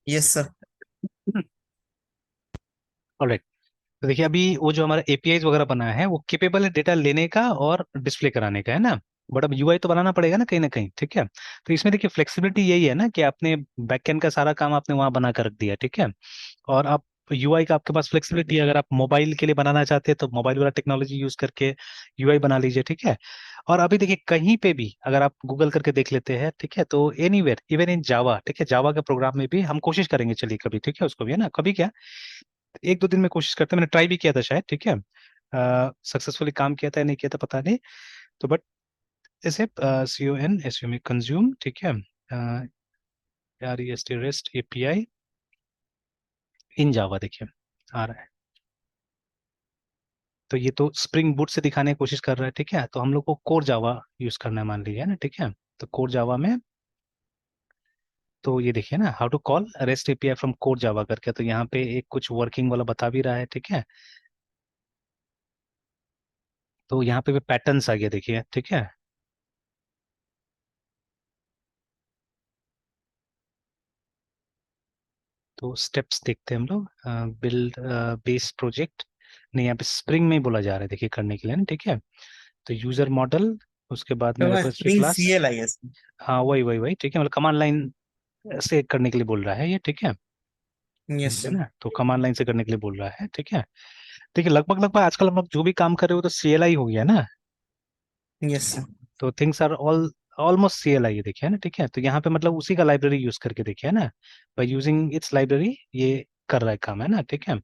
Yes sir. Alright. तो देखिए अभी वो जो हमारा एपीआईज वगैरह बना है वो केपेबल है डेटा लेने का और डिस्प्ले कराने का, है ना। बट अब यूआई तो बनाना पड़ेगा ना कहीं, ठीक है। तो इसमें देखिए फ्लेक्सिबिलिटी यही है ना कि आपने बैकएंड का सारा काम आपने वहां बना कर रख दिया, ठीक है। और आप यूआई का आपके पास फ्लेक्सिबिलिटी है, अगर आप मोबाइल के लिए बनाना चाहते हैं तो मोबाइल वाला टेक्नोलॉजी यूज करके यूआई बना लीजिए, ठीक है। और अभी देखिए कहीं पे भी अगर आप गूगल करके देख लेते हैं, ठीक है, तो एनीवेयर इवन इन जावा, ठीक है, जावा के प्रोग्राम में भी हम कोशिश करेंगे, चलिए कभी, ठीक है, उसको भी, है ना, कभी क्या, एक दो दिन में कोशिश करते हैं, मैंने ट्राई भी किया था शायद, ठीक है। सक्सेसफुली काम किया था या नहीं किया था पता नहीं। तो बट ऐसे CON SU में कंज्यूम, ठीक है, REST एपीआई इन जावा, देखिए आ रहा है। तो ये तो स्प्रिंग बूट से दिखाने की कोशिश कर रहा है, ठीक है। तो हम लोग को कोर जावा यूज करना है, मान लीजिए, है ना, ठीक है। तो कोर जावा में, तो ये देखिए ना, how to call REST API from core Java करके, तो यहाँ पे एक कुछ वर्किंग वाला बता भी रहा है, ठीक है। तो यहाँ पे भी पैटर्न्स आ गया, देखिए, ठीक है। तो स्टेप्स देखते हैं हम लोग, बिल्ड बेस प्रोजेक्ट, नहीं यहाँ पे स्प्रिंग में ही बोला जा रहा है, देखिए, करने के लिए ना, ठीक है। तो यूजर मॉडल, उसके बाद में रेपोजिटरी स्प्रिंग क्लास, CLIS। हाँ वही, ठीक है, मतलब कमांड लाइन से करने के लिए बोल रहा है ये, ठीक है। यस ठीक है सर। ना, तो कमांड लाइन से करने के लिए बोल रहा है, ठीक है। देखिए लगभग लगभग आजकल हम लोग जो भी काम कर रहे हो तो CLI हो गया ना। Yes sir. तो things are all almost CLI है, देखिए, है ना, ठीक है। तो यहाँ पे मतलब उसी का लाइब्रेरी यूज करके, देखिए, है ना, बाय यूजिंग इट्स लाइब्रेरी ये कर रहा है काम, है ना, ठीक है।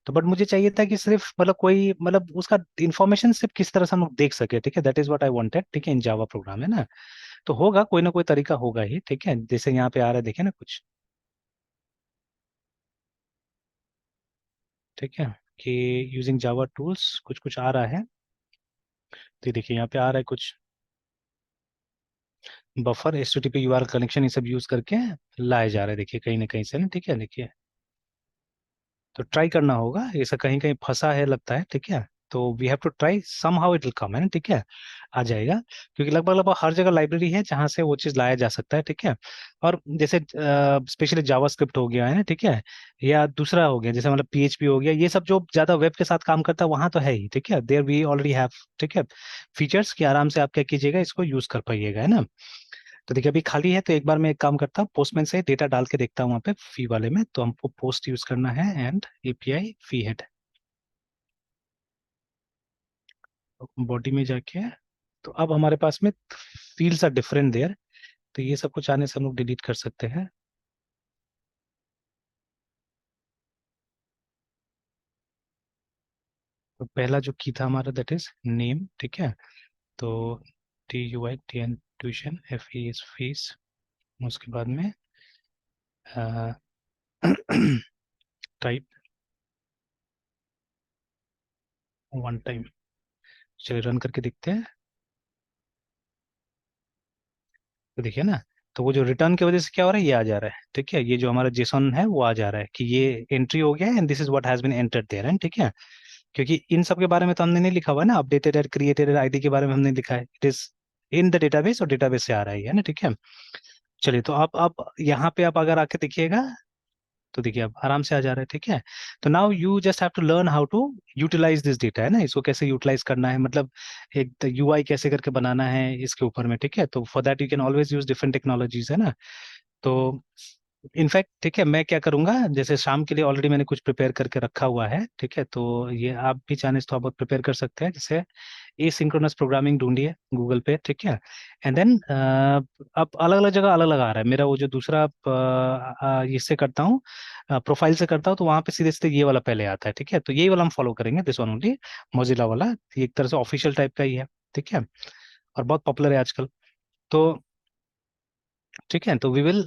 तो बट मुझे चाहिए था कि सिर्फ मतलब कोई मतलब उसका इंफॉर्मेशन सिर्फ किस तरह से हम लोग देख सके, ठीक है, that is what I wanted, ठीक है, इन जावा प्रोग्राम, है ना। तो होगा कोई ना कोई तरीका होगा ही, ठीक है, जैसे यहाँ पे आ रहा है, देखिए ना कुछ, ठीक है, कि यूजिंग जावा टूल्स कुछ कुछ आ रहा है। तो ये देखिए यहाँ पे आ रहा है कुछ बफर HTTP URL कनेक्शन ये सब यूज करके लाया जा रहा है, देखिए कहीं ना कहीं से ना, ठीक है, देखिए। तो ट्राई करना होगा, ऐसा कहीं कहीं फंसा है लगता है, ठीक है। तो we have to try somehow it will come, है ना, ठीक है, आ जाएगा। क्योंकि लगभग लगभग हर जगह लाइब्रेरी है जहां से वो चीज लाया जा सकता है, ठीक है। और जैसे स्पेशली जावास्क्रिप्ट हो गया, है ना, ठीक है, या दूसरा हो गया जैसे मतलब PHP हो गया, ये सब जो ज्यादा वेब के साथ काम करता है वहां तो है ही, ठीक है, देयर वी ऑलरेडी हैव, ठीक है, फीचर्स की आराम से आप क्या कीजिएगा, इसको यूज कर पाइएगा, है ना। तो देखिए अभी खाली है, तो एक बार मैं एक काम करता हूँ, पोस्टमैन से डेटा डाल के देखता हूँ वहाँ पे फी वाले में, तो हमको पोस्ट यूज करना है and API fee head, body में जाके। तो अब हमारे पास में फील्ड्स आर डिफरेंट देयर, तो ये सब कुछ आने से हम लोग डिलीट कर सकते हैं। तो पहला जो की था हमारा दैट इज नेम, ठीक है। तो TUI tuition FE is fees, उसके बाद में टाइप वन टाइम। चलिए रन करके देखते हैं। तो देखिए ना, तो वो जो रिटर्न की वजह से क्या हो रहा है, ये आ जा रहा है, ठीक है, ये जो हमारा जेसन है वो आ जा रहा है कि ये एंट्री हो गया है and this is what has been entered there, है, ठीक है। क्योंकि इन सब के बारे में तो हमने नहीं लिखा हुआ है ना, अपडेटेड एंड क्रिएटेड ID के बारे में हमने लिखा है, it is in the database, और डेटाबेस से आ रहा है ना, ठीक है। चलिए तो आप यहाँ पे आप अगर आके देखिएगा, तो देखिए अब आराम से आ जा रहा है, ठीक है। तो now you just have to learn how to utilise this data, है ना, इसको कैसे यूटिलाइज करना है, मतलब एक UI कैसे करके बनाना है इसके ऊपर में, ठीक है। तो for that you can always use different technologies, है ना। तो इनफैक्ट ठीक है, मैं क्या करूंगा, जैसे शाम के लिए ऑलरेडी मैंने कुछ प्रिपेयर करके रखा हुआ है, ठीक है, तो ये आप भी चाहें तो आप बहुत प्रिपेयर कर सकते हैं, जैसे एसिंक्रोनस प्रोग्रामिंग ढूंढिए गूगल पे, ठीक है। एंड देन अब अलग अलग जगह अलग अलग आ रहा है मेरा वो जो दूसरा इससे करता हूँ, प्रोफाइल से करता हूँ, तो वहां पे सीधे सीधे ये वाला पहले आता है, ठीक है। तो यही वाला हम फॉलो करेंगे, दिस वन ओनली, मोजिला वाला, ये एक तरह से ऑफिशियल टाइप का ही है, ठीक है, और बहुत पॉपुलर है आजकल। तो ठीक है, तो we will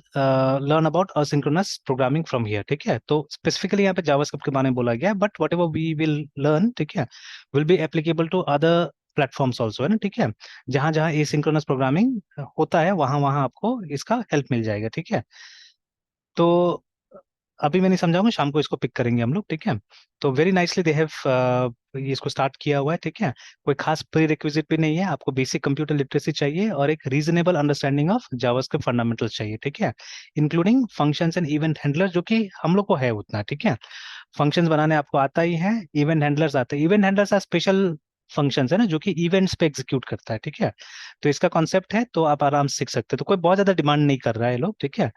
learn about asynchronous programming from here, ठीक है। तो स्पेसिफिकली यहाँ पे जावास्क्रिप्ट के बारे में बोला गया है, but whatever we will learn, ठीक है, will be applicable to other platforms also, है ना, ठीक है। जहाँ जहाँ एसिंक्रोनस प्रोग्रामिंग होता है वहाँ वहाँ आपको इसका हेल्प मिल जाएगा, ठीक है। तो अभी मैं नहीं समझाऊंगा, शाम को इसको पिक करेंगे हम लोग, ठीक है। तो वेरी नाइसली दे हैव ये इसको स्टार्ट किया हुआ है, ठीक है। कोई खास प्री रिक्विजिट भी नहीं है, आपको बेसिक कंप्यूटर लिटरेसी चाहिए और एक reasonable understanding of JavaScript fundamentals चाहिए, ठीक है। Including functions and event handler, जो कि हम लोग को है उतना, ठीक है। फंक्शंस बनाने आपको आता ही है, इवेंट हैंडलर्स आते हैं। Event handlers are special functions है ना, जो कि इवेंट्स पे एग्जीक्यूट करता है, ठीक है। तो इसका कॉन्सेप्ट है, तो आप आराम से सीख सकते हैं, तो कोई बहुत ज्यादा डिमांड नहीं कर रहा है लोग, ठीक है।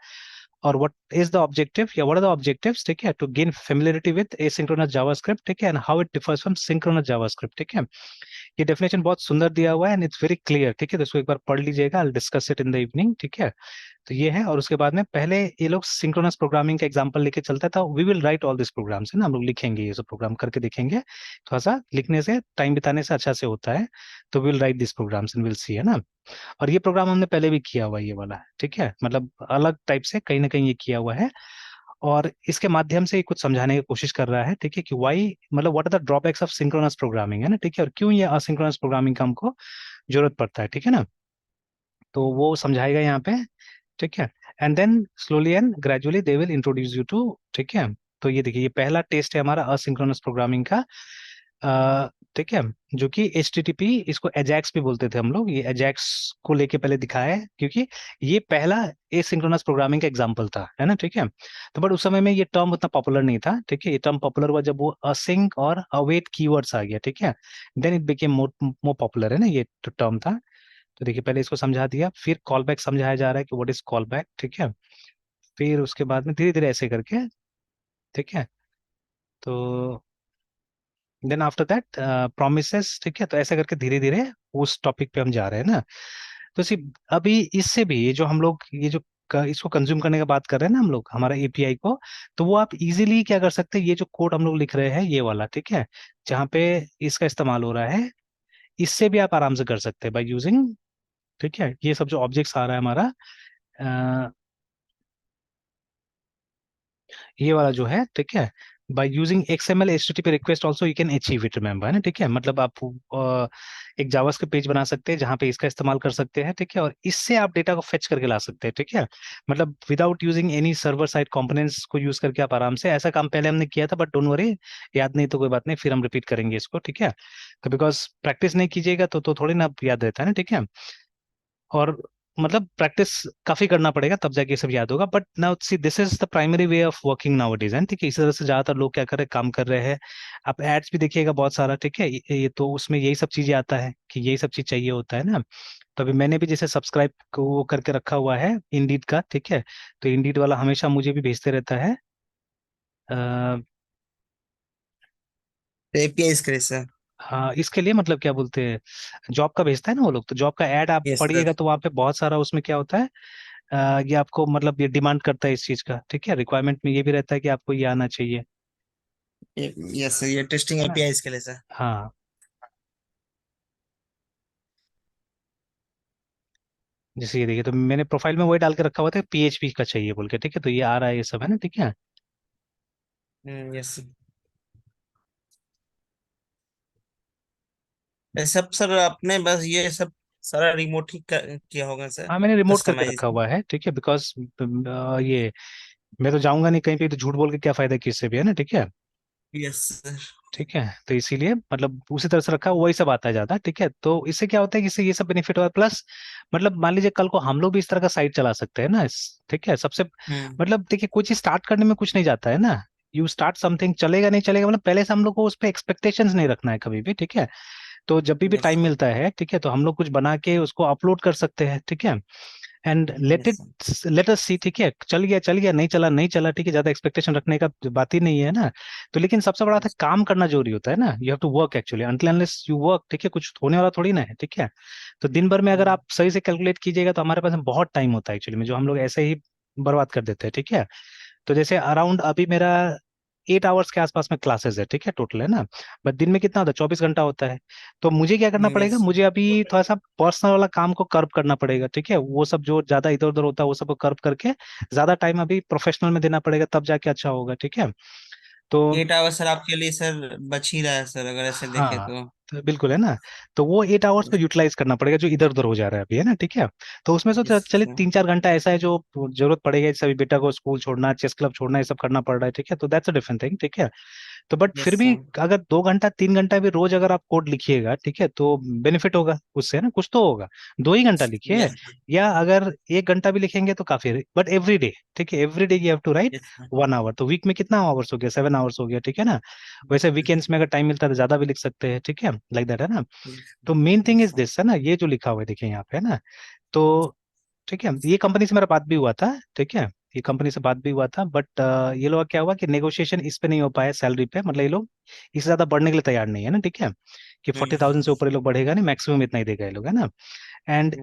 और व्हाट इज द ऑब्जेक्टिव, या व्हाट आर द ऑब्जेक्टिव्स, ठीक है, to gain familiarity with asynchronous JavaScript, ठीक है, and how it differs from synchronous JavaScript, ठीक है। ये डेफिनेशन बहुत सुंदर दिया हुआ है एंड इट्स वेरी क्लियर, ठीक है। तो इसको एक बार पढ़ लीजिएगा, I discuss it in the evening, ठीक है। तो ये है, और उसके बाद में पहले ये लोग सिंक्रोनस प्रोग्रामिंग का एग्जांपल लेके चलता था, we will write all this programs, है ना, हम लोग लिखेंगे, ये सब प्रोग्राम करके देखेंगे, थोड़ा सा लिखने से टाइम बिताने से अच्छा से होता है। तो will write this programs and will see, है ना। और ये प्रोग्राम हमने पहले भी किया हुआ है, ये वाला, ठीक है, मतलब अलग टाइप से कहीं ना कहीं ये किया हुआ है। और इसके माध्यम से ये कुछ समझाने की कोशिश कर रहा है, ठीक है, कि वाई, मतलब what are the drawbacks of synchronous programming, है ना, ठीक है, और क्यों ये असिंक्रोनस प्रोग्रामिंग का हमको जरूरत पड़ता है, ठीक है ना। तो वो समझाएगा यहाँ पे, ठीक है। And then slowly and gradually they will introduce you to, ठीक है। तो ये देखिए, ये पहला टेस्ट है हमारा असिंक्रोनस प्रोग्रामिंग का, ठीक है, जो कि एच टी टी पी, इसको एजैक्स भी बोलते थे हम लोग, ये एजैक्स को लेके पहले दिखाया है, क्योंकि ये पहला एसिंक्रोनस प्रोग्रामिंग का एग्जांपल था, है ना, ठीक है। तो बट उस समय में ये टर्म उतना पॉपुलर नहीं था, ठीक है। ये टर्म पॉपुलर हुआ जब वो असिंक और अवेट कीवर्ड्स आ गया, ठीक है। Then it became more more popular, है ना, ये टर्म था। तो देखिए, पहले इसको समझा दिया, फिर कॉल बैक समझाया जा रहा है कि व्हाट इज कॉल बैक, ठीक है। फिर उसके बाद में धीरे धीरे ऐसे करके, ठीक है। तो देन आफ्टर दैट प्रोमिसेस, ठीक है। तो ऐसे करके धीरे धीरे उस टॉपिक पे हम जा रहे हैं ना। तो अभी इससे भी ये जो हम लोग, ये जो इसको कंज्यूम करने का बात कर रहे हैं ना हम लोग, हमारा एपीआई को, तो वो आप इजीली क्या कर सकते हैं, ये जो कोड हम लोग लिख रहे हैं ये वाला, ठीक है, जहाँ पे इसका इस्तेमाल हो रहा है, इससे भी आप आराम से कर सकते हैं बाय यूजिंग, ठीक है, ये सब जो ऑब्जेक्ट्स आ रहा है हमारा, ये वाला जो है, ठीक है। By using XML HTTP request also you can achieve it, remember, है ना, ठीक है। मतलब आप एक जावास्क्रिप्ट पेज बना सकते हैं जहाँ पे इसका इस्तेमाल कर सकते हैं, ठीक है, और इससे आप डेटा को फेच करके ला सकते हैं, ठीक है। मतलब without using any server side components को यूज करके आप आराम से, ऐसा काम पहले हमने किया था, बट डोंट वरी, याद नहीं तो कोई बात नहीं, फिर हम रिपीट करेंगे इसको, ठीक है। तो बिकॉज प्रैक्टिस नहीं कीजिएगा तो थोड़ी ना याद रहता है ना, ठीक है। और मतलब प्रैक्टिस काफी करना पड़ेगा तब जाके ये सब याद होगा, but now see this is the primary way of working now it is, and ठीक है, इसी तरह से ज्यादातर लोग क्या कर रहे हैं, काम कर रहे हैं। आप एड्स भी देखिएगा बहुत सारा, ठीक है, ये तो उसमें यही सब चीजें आता है कि यही सब चीज चाहिए होता है ना। तो अभी मैंने भी जैसे सब्सक्राइब को वो करके रखा हुआ है इंडीड का, ठीक है। तो इंडीड वाला हमेशा मुझे भी भेजते रहता है, एपीआई के लिए सर। हाँ, इसके लिए मतलब क्या बोलते हैं, जॉब का भेजता है ना वो लोग, तो जॉब का ऐड आप यस सर। पढ़िएगा तो वहाँ पे बहुत सारा उसमें क्या होता है, ये आपको मतलब ये डिमांड करता है इस चीज का, ठीक है। रिक्वायरमेंट में ये भी रहता है कि आपको ये आना चाहिए, यस सर, ये टेस्टिंग है ना। एपीआई के लिए सर। हाँ, जैसे ये देखिए, तो मैंने प्रोफाइल में वही डाल के रखा हुआ था, पीएचपी का चाहिए बोल के, ठीक है, तो ये आ रहा है, ये सब है ना, ठीक है। Yes sir. ये सब सर आपने बस ये सब सारा रिमोट ही किया होगा सर। हाँ, मैंने रिमोट करके कस्टमाइज। रखा हुआ है, ठीक है, बिकॉज ये मैं तो जाऊंगा नहीं कहीं पे, तो झूठ बोल के क्या फायदा किससे भी, है ना, ठीक है। Yes sir. ठीक है, तो इसीलिए मतलब उसी तरह से रखा, वही सब आता है ज्यादा, ठीक है। तो इससे क्या होता है कि इससे ये सब बेनिफिट हुआ, प्लस मतलब मान लीजिए कल को हम लोग भी इस तरह का साइट चला सकते हैं ना, ठीक है, सबसे हम्म। मतलब देखिए, कोई चीज स्टार्ट करने में कुछ नहीं जाता है ना। यू स्टार्ट समथिंग, चलेगा नहीं चलेगा, मतलब पहले से हम लोग को उस पर एक्सपेक्टेशंस नहीं रखना है कभी भी, ठीक है। तो जब भी यस टाइम सर। मिलता है, ठीक है, तो हम लोग कुछ बना के उसको अपलोड कर सकते हैं, ठीक है। And yes sir. Let us see, ठीक है, चल गया चल गया, नहीं चला नहीं चला, ठीक है, ज्यादा एक्सपेक्टेशन रखने का बात ही नहीं है ना। तो लेकिन सबसे बड़ा था, काम करना जरूरी होता है ना, you have to work actually, until unless you work, ठीक है, कुछ होने वाला थोड़ी ना है, ठीक है। तो दिन भर में अगर हम्म। आप सही से कैलकुलेट कीजिएगा तो हमारे पास में बहुत टाइम होता है एक्चुअली में, जो हम लोग ऐसे ही बर्बाद कर देते हैं, ठीक है। तो जैसे अराउंड अभी मेरा 8 आवर्स के आसपास में क्लासेस है, ठीक है, टोटल, है ना। बट दिन में कितना होता है, 24 घंटा होता है। तो मुझे क्या करना पड़ेगा, यस। मुझे अभी थोड़ा सा पर्सनल वाला काम को कर्व करना पड़ेगा, ठीक है, वो सब जो ज्यादा इधर उधर होता है वो सब को कर्व करके ज्यादा टाइम अभी प्रोफेशनल में देना पड़ेगा, तब जाके अच्छा होगा, ठीक है। तो 8 आवर सर आपके लिए सर बच ही रहा है सर, अगर ऐसे देखे हाँ, तो। बिल्कुल है ना। तो वो 8 आवर्स को यूटिलाइज करना पड़ेगा जो इधर उधर हो जा रहा है अभी, है ना, ठीक है। तो उसमें से यस चलिए सर। 3-4 घंटा ऐसा है जो जरूरत पड़ेगा, जैसे अभी बेटा को स्कूल छोड़ना, चेस क्लब छोड़ना, ये सब करना पड़ रहा है, ठीक है, तो दैट्स अ डिफरेंट थिंग, ठीक है। तो बट यस फिर भी सर। अगर 2 घंटा 3 घंटा भी रोज अगर आप कोड लिखिएगा, ठीक है, तो बेनिफिट होगा उससे, है ना, कुछ तो होगा। 2 ही घंटा लिखिए, यस। या अगर 1 घंटा भी लिखेंगे तो काफी है, बट एवरी डे, ठीक है, every day you have to write yes sir. 1 hour. तो वीक में कितना आवर्स हो गया, 7 आवर्स हो गया, ठीक है ना। वैसे वीकेंड्स में अगर टाइम मिलता है तो ज्यादा भी लिख सकते हैं, ठीक है, लाइक दैट, है ना। तो main thing yes is sir. This, है ना, ये जो लिखा हुआ है देखिए यहाँ पे, है ना। तो ठीक है, ये कंपनी से मेरा बात भी हुआ था, ठीक है, ये कंपनी से बात भी हुआ था, बट ये लोग का क्या हुआ कि नेगोशिएशन इस पे नहीं हो पाया सैलरी पे, मतलब ये लोग इससे ज्यादा बढ़ने के लिए तैयार नहीं है ना, ठीक है, कि 40,000 से ऊपर ये लोग बढ़ेगा नहीं, मैक्सिमम इतना ही देगा ये लोग, है ना। एंड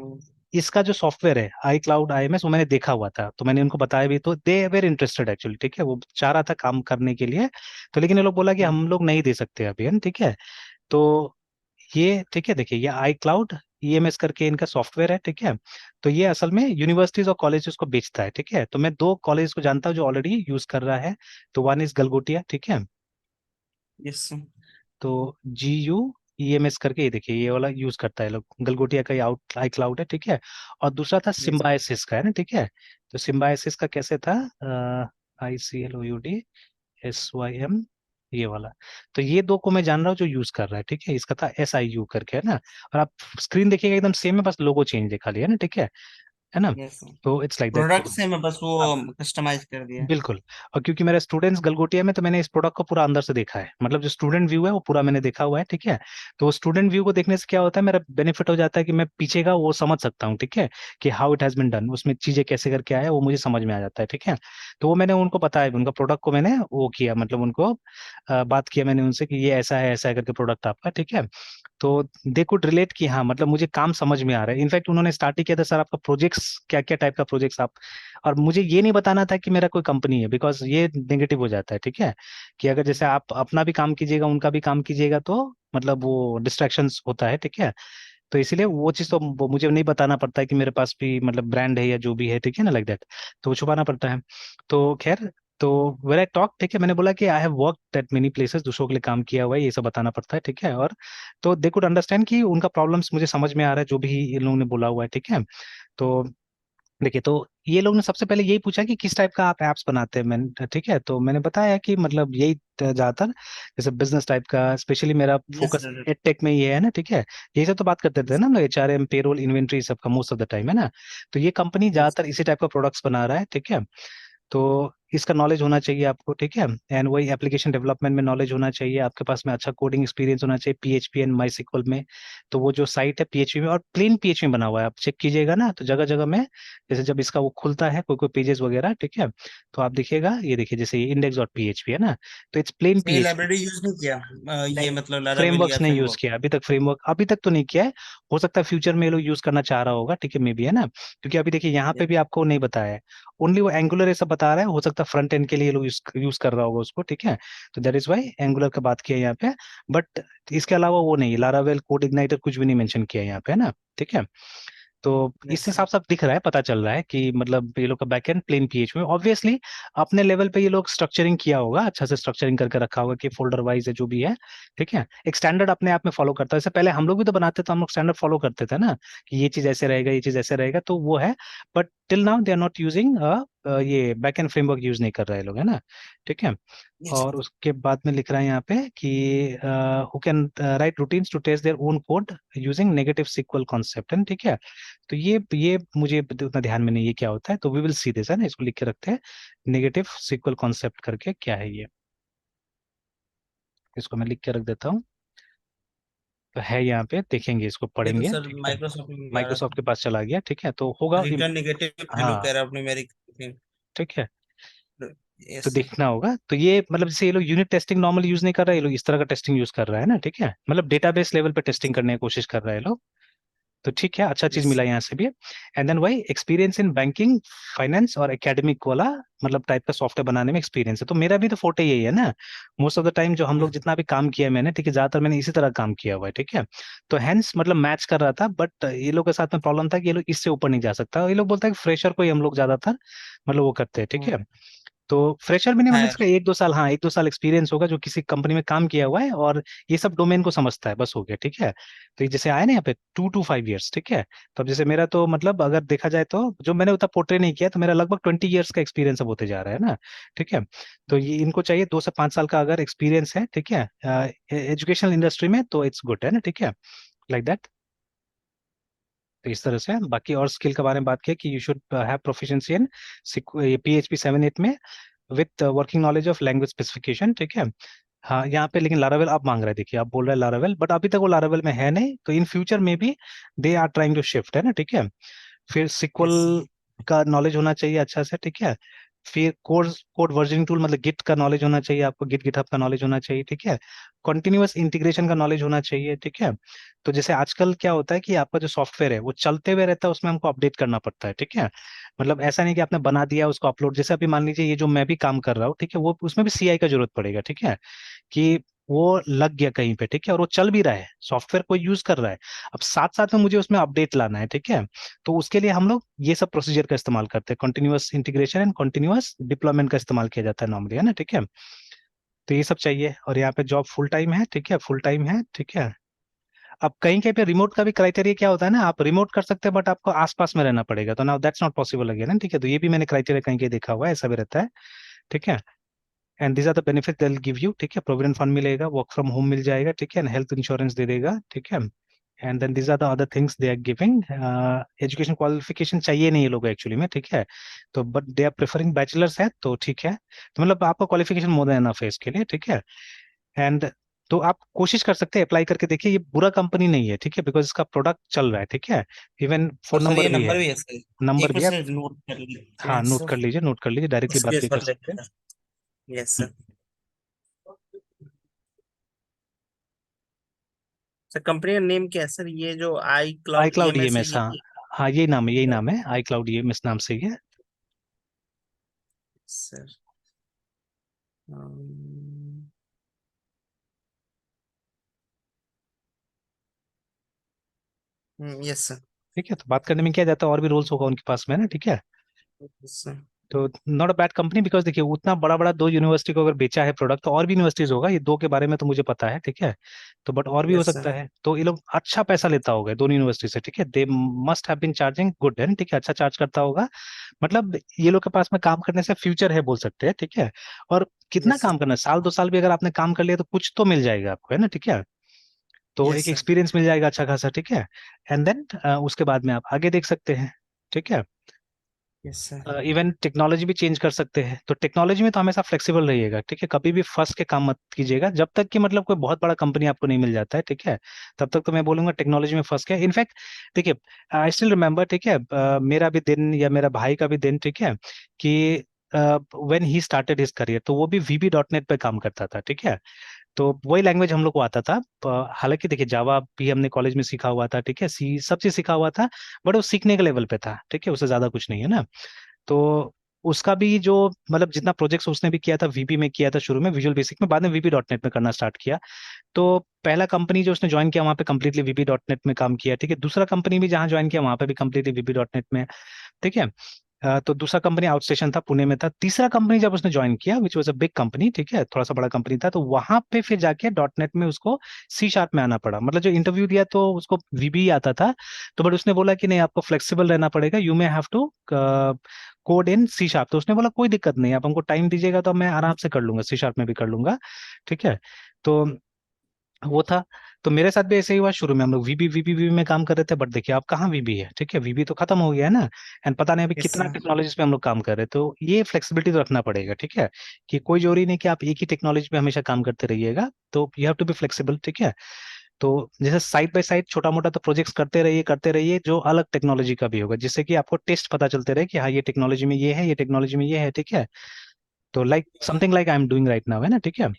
इसका जो सॉफ्टवेयर है आई क्लाउड IMS, वो मैंने देखा हुआ था, तो मैंने उनको बताया भी, तो दे वेर इंटरेस्टेड एक्चुअली, ठीक है, वो चाह रहा था काम करने के लिए। तो लेकिन ये लोग बोला कि हम लोग नहीं दे सकते अभी, है ना, ठीक है। तो ये ठीक है, देखिए ये आई क्लाउड EMS करके इनका सॉफ्टवेयर है, ठीक है। तो ये असल में यूनिवर्सिटीज और कॉलेजेस को बेचता है, ठीक है। तो मैं 2 कॉलेज को जानता हूँ जो ऑलरेडी यूज कर रहा है। तो वन इज गलगोटिया, ठीक है। Yes sir. तो GUEMS करके, ये देखिए ये वाला यूज करता है लोग, गलगोटिया का आउट आई क्लाउड है, ठीक है। और दूसरा था यस। सिम्बायसिस का, है ना, ठीक है। तो सिम्बायसिस का कैसे था, ICLOUD SYM, ये वाला। तो ये 2 को मैं जान रहा हूँ जो यूज कर रहा है, ठीक है, इसका था SIU करके, है ना। और आप स्क्रीन देखिएगा एकदम सेम है, बस लोगो चेंज है खाली, है ना, ठीक है ना। Yes sir. तो इट्स लाइक दैट। प्रोडक्ट से मैं बस वो कस्टमाइज कर दिया। बिल्कुल। और क्योंकि मेरे स्टूडेंट्स गलगोटिया में, तो मैंने इस प्रोडक्ट को पूरा अंदर से देखा है, मतलब जो स्टूडेंट व्यू है वो पूरा मैंने देखा हुआ है, ठीक है। तो स्टूडेंट व्यू को देखने से क्या होता है, मेरा बेनिफिट हो जाता है कि मैं पीछे का वो समझ सकता हूँ, ठीक है, कि how it has been done, उसमें चीजें कैसे करके आया वो मुझे समझ में आ जाता है, ठीक है। तो वो मैंने उनको बताया, उनका प्रोडक्ट को मैंने वो किया, मतलब उनको बात किया मैंने उनसे कि ये ऐसा है करके प्रोडक्ट आपका, ठीक है। तो दे कुड रिलेट कि हाँ, मतलब मुझे काम समझ में आ रहा है। इनफैक्ट उन्होंने स्टार्ट ही किया था, सर आपका प्रोजेक्ट्स क्या क्या टाइप का प्रोजेक्ट्स आप। और मुझे ये नहीं बताना था कि मेरा कोई कंपनी है, बिकॉज ये नेगेटिव हो जाता है, ठीक है, कि अगर जैसे आप अपना भी काम कीजिएगा उनका भी काम कीजिएगा तो मतलब वो डिस्ट्रैक्शंस होता है, ठीक है। तो इसीलिए वो चीज़ तो वो मुझे नहीं बताना पड़ता है कि मेरे पास भी मतलब ब्रांड है या जो भी है, ठीक है ना, लाइक दैट। तो वो छुपाना पड़ता है। तो खैर, तो वेर आई टॉक, ठीक है, मैंने बोला कि I have work at many places, दूसरों के लिए काम किया हुआ है, ये सब बताना पड़ता है, ठीक है। और तो दे कुड अंडरस्टैंड कि उनका प्रॉब्लम्स मुझे समझ में आ रहा है जो भी इन लोगों ने बोला हुआ है, ठीक है। तो देखिए, तो ये लोग ने सबसे पहले यही पूछा कि किस टाइप का आप एप्स बनाते हैं, मैंने ठीक है, तो मैंने बताया कि मतलब यही ज्यादातर जैसे बिजनेस टाइप का, स्पेशली मेरा यस फोकस सर। एडटेक में ही है ना, ठीक है। यही सब तो बात करते थे ना हम लोग, HRM पेरोल इन्वेंट्री सबका मोस्ट ऑफ द टाइम, है ना। तो ये कंपनी यस। ज्यादातर इसी टाइप का प्रोडक्ट्स बना रहा है, ठीक है। तो इसका नॉलेज होना चाहिए आपको, ठीक है। एंड वही एप्लीकेशन डेवलपमेंट में नॉलेज होना चाहिए आपके पास में, अच्छा कोडिंग एक्सपीरियंस होना चाहिए PHP एंड MySQL में। तो वो जो साइट है PHP में, और प्लेन PHP में बना हुआ है, आप चेक कीजिएगा ना, तो जगह जगह में जैसे जब इसका वो खुलता है कोई कोई पेजेस वगैरह, ठीक है, तो आप देखिएगा, ये देखिए जैसे ये index.php है ना, तो इट्स प्लेन ये PHP। लाइब्रेरी यूज नहीं किया, ये नहीं, मतलब लारावेल फ्रेमवर्क्स या नहीं यूज फ्रेमवर्क। किया अभी तक, फ्रेमवर्क अभी तक तो नहीं किया है। हो सकता है फ्यूचर में ये लोग यूज करना चाह रहा होगा, ठीक है, मे बी, है ना, क्योंकि अभी देखिए यहाँ पे भी आपको नहीं बताया है, ओनली वो एंगुलर ये सब बता रहा है, हो सकता है फ्रंट एंड के लिए ये लोग यूज कर रहा होगा उसको, ठीक है। तो दैट इज वाई एंगुलर का बात किया यहाँ पे। बट इसके अलावा वो नहीं, लारावेल कोड इग्नाइटर कुछ भी नहीं मेंशन किया यहाँ पे, है ना, ठीक है। तो यस इससे सर। साफ साफ दिख रहा है, पता चल रहा है कि मतलब ये लोग का बैकएंड प्लेन PHP में, ऑब्वियसली अपने लेवल पे ये लोग स्ट्रक्चरिंग किया होगा, अच्छा से स्ट्रक्चरिंग करके रखा होगा कि फोल्डर वाइज है जो भी है, ठीक है। एक स्टैंडर्ड अपने आप में फॉलो करता है, इससे पहले हम लोग भी तो बनाते थे, हम लोग स्टैंडर्ड फॉलो करते थे ना, कि ये चीज ऐसे रहेगा, ये चीज ऐसे रहेगा, तो वो है। But till now they are not using, ये बैकएंड फ्रेमवर्क यूज नहीं कर रहे हैं लोग, है ना, ठीक है। यस। और उसके बाद में लिख रहा है यहाँ पे कि who can write routines to test their own code using negative sequel concept, है, ठीक है। तो ये मुझे उतना ध्यान में नहीं है क्या होता है, तो वी विल सी दिस, है ना, इसको लिख के रखते हैं, नेगेटिव सीक्वल कॉन्सेप्ट करके क्या है ये, इसको मैं लिख के रख देता हूँ। तो है यहाँ पे, देखेंगे इसको ये तो पढ़ेंगे, सर ठीक है। माइक्रोसॉफ्ट में भी आ माइक्रोसॉफ्ट रहा के पास चला गया, ठीक है, तो होगा था, रिटर्न नेगेटिव हेलो हाँ, कह रहा अपने मेरी। ठीक है। तो यस। देखना होगा, तो ये मतलब जैसे ये लोग यूनिट टेस्टिंग नॉर्मल यूज नहीं कर रहा है, ये लोग इस तरह का टेस्टिंग यूज कर रहा है ना, ठीक है, मतलब डेटाबेस लेवल पे टेस्टिंग करने की कोशिश कर रहे हैं लोग। तो ठीक है, अच्छा चीज यस। मिला यहाँ से भी। एंड देन वही एक्सपीरियंस इन बैंकिंग, फाइनेंस और एकेडमिक वाला मतलब टाइप का सॉफ्टवेयर बनाने में एक्सपीरियंस है, तो मेरा भी तो फोटे यही है ना। मोस्ट ऑफ द टाइम जो हम लोग जितना भी काम किया है मैंने, ठीक है, ज्यादातर मैंने इसी तरह काम किया हुआ है, ठीक है। तो हैंस मतलब मैच कर रहा था, बट ये लोग के साथ में प्रॉब्लम था कि ये लोग इससे ऊपर नहीं जा सकता, ये लोग बोलता है कि फ्रेशर को ही हम लोग ज्यादातर मतलब वो करते हैं, ठीक है। तो फ्रेशर भी नहीं, मतलब इसका हायर। 1-2 साल, हाँ 1-2 साल एक्सपीरियंस होगा, जो किसी कंपनी में काम किया हुआ है और ये सब डोमेन को समझता है, बस हो गया, ठीक है। तो ये जैसे आया ना यहाँ पे 2 to 5 years, ठीक है। तो अब जैसे मेरा तो मतलब अगर देखा जाए तो जो मैंने उतना पोर्ट्रे नहीं किया, तो मेरा लगभग 20 years का एक्सपीरियंस अब होते जा रहा है ना, ठीक है। तो ये इनको चाहिए 2 से 5 साल का अगर एक्सपीरियंस है, ठीक है, एजुकेशनल इंडस्ट्री में, तो इट्स गुड है ना, ठीक है, लाइक दैट। तो इस तरह से बाकी और स्किल के बारे में बात किया कि you should have proficiency in PHP 7-8 में, with working knowledge of language specification, ठीक है। हाँ यहाँ पे लेकिन लारावेल अब मांग रहा है, देखिए आप बोल रहे हैं लारावेल, बट अभी तक वो लारावेल में है नहीं, तो इन फ्यूचर में भी they are trying to shift, है ना, ठीक है। फिर यस। सिक्वल का नॉलेज होना चाहिए अच्छा से, ठीक है। फिर कोड कोड वर्जनिंग टूल मतलब गिट का नॉलेज होना चाहिए आपको, गिटहब का नॉलेज होना चाहिए, ठीक है। कॉन्टिन्यूअस इंटीग्रेशन का नॉलेज होना चाहिए, ठीक है। तो जैसे आजकल क्या होता है कि आपका जो सॉफ्टवेयर है वो चलते हुए रहता है, उसमें हमको अपडेट करना पड़ता है, ठीक है। मतलब ऐसा नहीं कि आपने बना दिया उसको अपलोड, जैसे अभी मान लीजिए ये जो मैं भी काम कर रहा हूँ, ठीक है, वो उसमें भी CI का जरूरत पड़ेगा, ठीक है। कि वो लग गया कहीं पे, ठीक है, और वो चल भी रहा है, सॉफ्टवेयर कोई यूज कर रहा है, अब साथ साथ में मुझे उसमें अपडेट लाना है, ठीक है। तो उसके लिए हम लोग ये सब प्रोसीजर का इस्तेमाल करते हैं, continuous integration and continuous deployment का इस्तेमाल किया जाता है नॉर्मली, है ना, ठीक है। तो ये सब चाहिए, और यहाँ पे जॉब फुल टाइम है, ठीक है, फुल टाइम है, ठीक है। अब कहीं कहीं पे रिमोट का भी क्राइटेरिया क्या होता है ना, आप रिमोट कर सकते हैं बट आपको आसपास में रहना पड़ेगा, तो now that's not possible again, ठीक है। तो ये भी मैंने क्राइटेरिया कहीं कहीं देखा हुआ है, ऐसा भी रहता है, ठीक है। And these are the benefit they will give you, ठीक है, प्रोविडेंट फंड मिलेगा, वर्क फ्रॉम होम मिल जाएगा, ठीक है, एंड हेल्थ इंश्योरेंस दे देगा, ठीक है। And then these are the other things they are giving. Education qualification चाहिए नहीं ये लोग एक्चुअली में, ठीक है। तो but they are preferring bachelors है, तो ठीक है, तो मतलब आपका क्वालिफिकेशन मोर देन एनफ है इसके लिए, ठीक है। एंड तो आप कोशिश कर सकते हैं, अप्लाई करके देखिए, ये बुरा कंपनी नहीं है, ठीक है, बिकॉज इसका प्रोडक्ट चल रहा है, ठीक है। इवन तो फोन सर नंबर ये भी नंबर है, भी है सर, नंबर एक भी बार है। सर नोट कर लेते हाँ हैं नोट सर, कर लीजिए, नोट कर लीजिए, डायरेक्टली बात उसके भी कर पर सकते लेते हैं। हैं। Yes sir. सर कंपनी का नेम क्या है सर, ये जो आई आई क्लाउड क्लाउड ईएमएस है ईएमएस, हाँ। ये? हाँ यही नाम है, यही नाम है, आई क्लाउड ईएमएस नाम से ही है। Sir yes sir. ठीक है, तो बात करने में क्या जाता है, और भी रोल्स होगा उनके पास में ना, ठीक है। Yes sir. तो not a bad company, because देखिए उतना बड़ा बड़ा 2 यूनिवर्सिटी को अगर बेचा है प्रोडक्ट, तो और भी यूनिवर्सिटीज होगा, ये दो के बारे में तो मुझे पता है, ठीक है। तो बट और भी हो यस सर। सकता है, तो ये लोग अच्छा पैसा लेता होगा दोनों यूनिवर्सिटी से, ठीक है, they must have been charging good, है, ठीक है, अच्छा चार्ज करता होगा। मतलब ये लोग के पास में काम करने से फ्यूचर है बोल सकते हैं, ठीक है। और कितना यस काम सर। करना है, 1-2 साल भी अगर आपने काम कर लिया तो कुछ तो मिल जाएगा आपको, है ना, ठीक है। तो यस एक सर। एक्सपीरियंस मिल जाएगा अच्छा खासा, ठीक है। एंड देन उसके बाद में आप आगे देख सकते हैं, ठीक है। Yes sir. इवन टेक्नोलॉजी भी चेंज कर सकते हैं, तो टेक्नोलॉजी में तो हमेशा फ्लेक्सिबल रहिएगा, ठीक है, कभी भी फंस के काम मत कीजिएगा, जब तक कि मतलब कोई बहुत बड़ा कंपनी आपको नहीं मिल जाता है, ठीक है। तब तक तो मैं बोलूंगा टेक्नोलॉजी में फंस के, इनफैक्ट देखिए, आई स्टिल रिमेम्बर, ठीक है, मेरा भी दिन या मेरा भाई का भी दिन, ठीक है, कि when he started his career, तो वो भी VB.NET पे काम करता था, ठीक है। तो वही लैंग्वेज हम लोग को आता था, हालांकि देखिए जावा भी हमने कॉलेज में सीखा हुआ था, ठीक है, सी सब चीज सीखा हुआ था, बट वो सीखने के लेवल पे था, ठीक है, उससे ज्यादा कुछ नहीं है ना। तो उसका भी जो मतलब जितना प्रोजेक्ट्स उसने भी किया था VB में किया था शुरू में, विजुअल बेसिक में, बाद में VB.NET में करना स्टार्ट किया। तो पहला कंपनी जो उसने ज्वाइन किया वहाँ पे कंप्लीटली VB.NET में काम किया, ठीक है, दूसरा कंपनी भी जहाँ ज्वाइन किया वहाँ पे भी कंप्लीटली VB.NEट में, ठीक है। तो दूसरा कंपनी आउट स्टेशन था, पुणे में था। तीसरा कंपनी जब उसने ज्वाइन किया, which was a big company, ठीक है, थोड़ा सा बड़ा कंपनी था, तो वहां पे फिर जाके .NET में उसको C# में आना पड़ा, मतलब जो इंटरव्यू दिया तो उसको VB आता था, तो बट उसने बोला कि नहीं आपको फ्लेक्सिबल रहना पड़ेगा, you may have to code in C#। तो उसने बोला कोई दिक्कत नहीं, आप हमको टाइम दीजिएगा तो मैं आराम से कर लूंगा, C# में भी कर लूंगा, ठीक है। तो वो था। तो मेरे साथ भी ऐसे ही हुआ, शुरू में हम लोग वीबी में काम कर रहे थे, बट देखिए अब कहाँ वीबी है, ठीक है, वीबी तो खत्म हो गया है ना। एंड पता नहीं अभी यस कितना सर। टेक्नोलॉजीज पे हम लोग काम कर रहे हैं, तो ये फ्लेक्सिबिलिटी तो रखना पड़ेगा, ठीक है। कि कोई जरूरी नहीं कि आप एक ही टेक्नोलॉजी पे हमेशा काम करते रहिएगा, तो you have to be flexible, ठीक है। तो जैसे साइड बाय साइड छोटा मोटा तो प्रोजेक्ट्स करते रहिए जो अलग टेक्नोलॉजी का भी होगा, जिससे कि आपको टेस्ट पता चलते रहे कि हाँ ये टेक्नोलॉजी में ये है, ये टेक्नोलॉजी में ये है, ठीक है। तो like something like I am doing right now, है ना, ठीक है।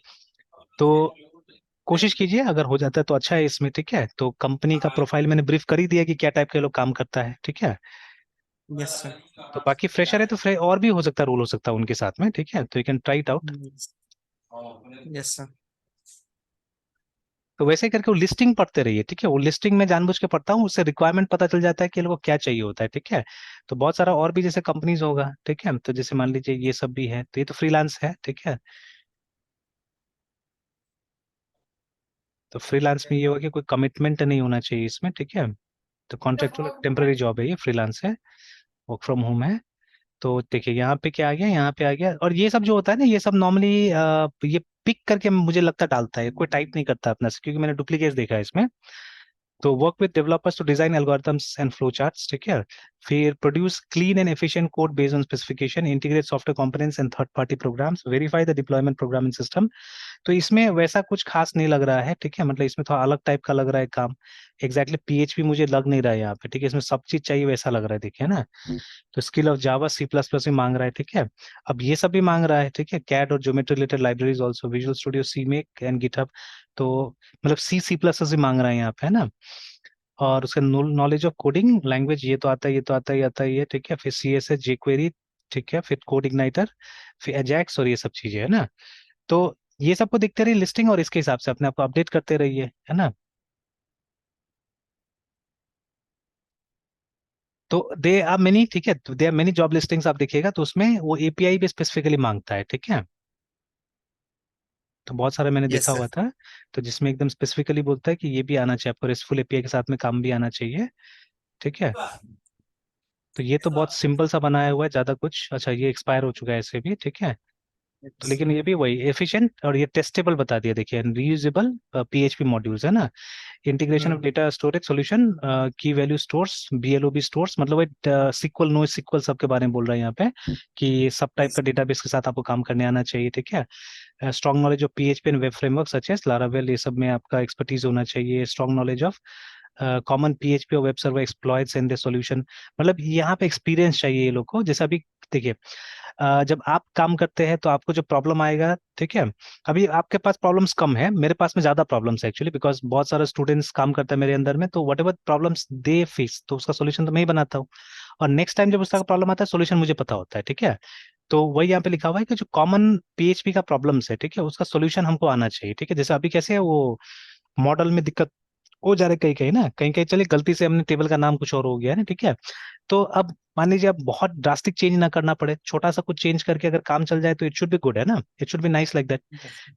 तो कोशिश कीजिए, अगर हो जाता है तो अच्छा है इसमें, ठीक है। तो कंपनी का प्रोफाइल मैंने ब्रीफ कर ही दिया कि क्या टाइप के लोग काम करता है, ठीक है। Yes sir. तो बाकी फ्रेशर है तो और भी हो सकता है, रोल हो सकता है उनके साथ में, ठीक है, तो you can try it out. Yes sir. तो वैसे ही करके वो लिस्टिंग पढ़ते रहिए, ठीक है। वो लिस्टिंग में जानबूझ के पढ़ता हूँ, उससे रिक्वायरमेंट पता चल जाता है कि ये लोगों को क्या चाहिए होता है, ठीक है। तो बहुत सारा और भी जैसे कंपनीज होगा, ठीक है, तो जैसे मान लीजिए ये सब भी है, तो ये तो फ्रीलांस है, ठीक है। तो फ्रीलांस में ये होगा कि कोई कमिटमेंट नहीं होना चाहिए इसमें, ठीक है। तो कॉन्ट्रेक्चुअल टेम्पररी जॉब है, ये फ्रीलांस है, वर्क फ्रॉम होम है। तो देखिए यहाँ पे क्या आ गया, यहाँ पे आ गया। और ये सब जो होता है ना, ये सब नॉर्मली ये पिक करके मुझे लगता डालता है, कोई टाइप नहीं करता अपना से, क्योंकि मैंने डुप्लीकेट देखा है इसमें। तो work with developers to design algorithms and flow charts, ठीक है। फिर produce clean and efficient code based on specification, integrate software components and third party programs, verify the deployment program in system. तो इसमें वैसा कुछ खास नहीं लग रहा है, ठीक है। मतलब इसमें थोड़ा अलग टाइप का लग रहा है काम। एग्जैक्टली पीएचपी मुझे लग नहीं रहा है यहाँ पे, ठीक है। इसमें सब चीज चाहिए वैसा लग रहा है, देखिए ना। तो skill of Java C plus plus भी मांग रहा है, ठीक है। अब ये सब भी मांग रहा है, ठीक है। कैड और geometry related libraries also, Visual Studio, CMake and GitHub. तो मतलब सी सी प्लस प्लस भी मांग रहा है यहाँ पे, है ना। और उसका नॉलेज ऑफ कोडिंग लैंग्वेज, ये तो आता है, ये तो आता है, ये आता है, ये, ठीक है। फिर सी एस एस, जेक्वेरी, ठीक है। फिर कोड इग्नाइटर, फिर एजैक्स, और ये सब चीजें, है ना। तो ये सबको देखते रहिए लिस्टिंग, और इसके हिसाब से अपने आप को अपडेट करते रहिए, है ना। तो दे आर मेनी, ठीक है, they are many job listings, आप देखिएगा तो उसमें वो एपीआई भी स्पेसिफिकली मांगता है, ठीक है। तो बहुत सारा मैंने यस देखा सर। हुआ था, तो जिसमें एकदम स्पेसिफिकली बोलता है कि ये भी आना चाहिए आपको, रेस्टफुल एपीआई के साथ में काम भी आना चाहिए, ठीक है। तो ये तो बहुत सिंपल सा बनाया हुआ है, ज्यादा कुछ, अच्छा ये एक्सपायर हो चुका है ऐसे भी, ठीक है। तो लेकिन ये भी वही एफिशिएंट, और ये टेस्टेबल बता दिया, देखिए रीयूजेबल पीएचपी मॉड्यूल्स, है ना। Integration of hmm. Data storage solution, की वैल्यू स्टोर्स, बीएलओबी स्टोर्स, मतलब वो सिक्वल नो सिक्वल सब के बारे में बोल रहे हैं यहाँ पे, कि सब टाइप का डेटाबेस के साथ आपको काम करने आना चाहिए, ठीक है। Strong knowledge of PHP and web framework such as Laravel, ये सब में आपका एक्सपर्टीज होना चाहिए। Strong knowledge of common PHP और web server exploits and the solution, मतलब यहाँ पे एक्सपीरियंस चाहिए ये लोग को। जैसे अभी देखिए, जब आप काम करते हैं तो आपको जो प्रॉब्लम आएगा, ठीक है। अभी आपके पास प्रॉब्लम्स कम है, मेरे पास में ज्यादा प्रॉब्लम्स है एक्चुअली, बिकॉज बहुत सारे स्टूडेंट्स काम करते हैं मेरे अंदर में, तो what ever problems they face, तो उसका सोल्यूशन तो मैं ही बनाता हूँ। और नेक्स्ट टाइम जब उसका प्रॉब्लम आता है, सोल्यूशन मुझे पता होता है, ठीक है। तो वही यहाँ पे लिखा हुआ है कि जो कॉमन पीएचपी का प्रॉब्लम्स है, ठीक है, उसका सोल्यूशन हमको आना चाहिए, ठीक है। जैसे अभी कैसे है वो मॉडल में दिक्कत हो जा रहा है कहीं कहीं ना, कहीं कहीं चलिए गलती से हमने टेबल का नाम कुछ और हो गया है ना, ठीक है। तो अब मान लीजिए अब बहुत ड्रास्टिक चेंज ना करना पड़े, छोटा सा कुछ चेंज करके अगर काम चल जाए, तो इट शुड बी गुड, है ना, it should be nice like that.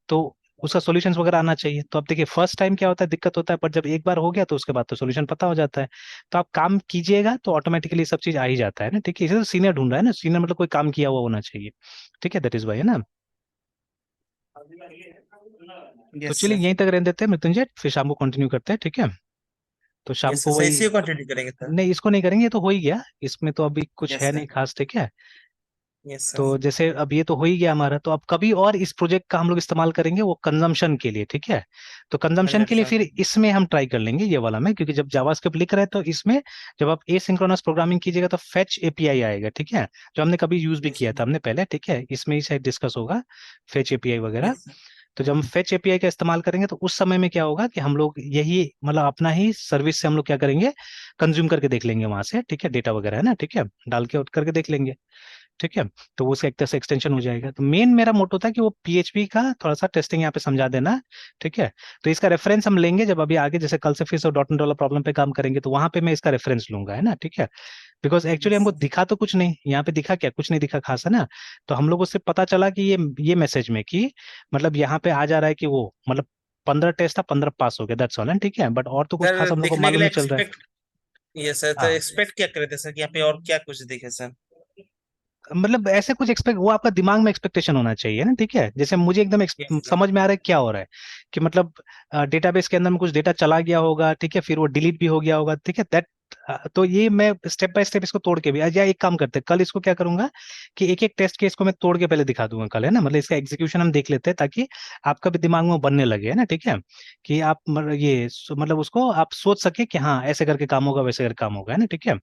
तो उसका सॉल्यूशंस वगैरह आना चाहिए। तो अब देखिए फर्स्ट टाइम क्या होता है, दिक्कत होता है, पर जब एक बार हो गया तो उसके बाद तो सॉल्यूशन पता हो जाता है। तो आप काम कीजिएगा तो ऑटोमेटिकली सब चीज आ ही जाता है ना, ठीक है। इसे तो सीनियर ढूंढ रहा है ना, सीनियर मतलब कोई काम किया हुआ होना चाहिए, ठीक है, दैट इज वाई, है ना। तो यस चलिए सर। यहीं तक रहने देते हैं मृत्युंजय, फिर शाम को कंटिन्यू करते हैं, ठीक है। तो शाम यस को सर, वही, इसी को कंटिन्यू करेंगे सर। नहीं इसको नहीं करेंगे, ये तो हो ही गया, इसमें तो अभी कुछ यस है सर। नहीं खास, ठीक है। Yes sir. तो जैसे अब ये तो हो ही गया हमारा, तो अब कभी और इस प्रोजेक्ट का हम लोग इस्तेमाल करेंगे वो कंजम्पशन के लिए, ठीक है। तो कंजम्पशन के लिए फिर 100%। इसमें हम ट्राई कर लेंगे ये वाला में, क्योंकि जब जावास्क्रिप्ट लिख रहे हैं तो इसमें जब आप एसिंक्रोनस प्रोग्रामिंग कीजिएगा तो फेच एपीआई आएगा, ठीक है। जो हमने कभी यूज भी यस किया सर। था हमने पहले, ठीक है, इसमें ही शायद डिस्कस होगा फेच एपीआई वगैरह। Yes sir. तो जब हम फेच एपीआई का इस्तेमाल करेंगे तो उस समय में क्या होगा कि हम लोग यही मतलब अपना ही सर्विस से हम लोग क्या करेंगे, कंज्यूम करके देख लेंगे वहां से, ठीक है, डेटा वगैरह, है ना, ठीक है, डाल के करके देख लेंगे, ठीक है। तो वो उसका एक तरह से एक्सटेंशन हो जाएगा। तो मेन मेरा मोटो था कि वो पीएचपी का थोड़ा सा टेस्टिंग यहाँ पे समझा देना, ठीक है। तो इसका रेफरेंस हम लेंगे जब अभी आगे जैसे कल से फिर से डॉट नेट वाला प्रॉब्लम पे काम करेंगे, तो वहां पे मैं इसका रेफरेंस लूंगा, है ना, ठीक है। बिकॉज एक्चुअली यस हमको सर। दिखा तो कुछ नहीं, यहाँ पे दिखा क्या, कुछ नहीं दिखा खास, है ना। तो हम लोग उससे पता चला कि ये मैसेज में कि मतलब यहाँ पे आ जा रहा है कि वो मतलब 15 टेस्ट था, 15 पास हो गया, दैट्स ऑल, है, ठीक है। बट और तो कुछ सर खास हम लोग को देखने के मालूम लिए नहीं चल रहा एक्सपेक्ट। यस सर, है। तो हाँ, एक्सपेक्ट क्या करे थे सर कि यहाँ पे और क्या कुछ दिखे सर? मतलब ऐसे कुछ एक्सपेक्ट, वो आपका दिमाग में एक्सपेक्टेशन होना चाहिए ना, ठीक है। जैसे मुझे एकदम यस सर। समझ में आ रहा है क्या हो रहा है, कि मतलब डेटाबेस के अंदर में कुछ डेटा चला गया होगा, ठीक है, फिर वो डिलीट भी हो गया होगा, ठीक है, दैट। तो ये मैं स्टेप बाय स्टेप इसको तोड़ के भी, या एक काम करते हैं कल इसको क्या करूंगा कि एक एक टेस्ट केस को मैं तोड़ के पहले दिखा दूंगा कल, है ना। मतलब इसका एग्जीक्यूशन हम देख लेते हैं, ताकि आपका भी दिमाग में वो बनने लगे, है ना, ठीक है। कि आप मतलब उसको आप सोच सके कि हाँ ऐसे करके काम होगा, वैसे करके काम होगा, है ना, ठीक है।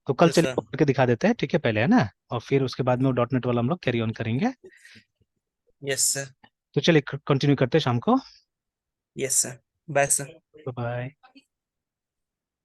तो कल यस चलिए सर। वो करके दिखा देते हैं, ठीक है, पहले, है ना। और फिर उसके बाद में वो डॉट नेट वाला हम लोग कैरी ऑन करेंगे। Yes sir. तो चलिए कंटिन्यू करते हैं शाम को। Yes sir. Bye sir. Bye.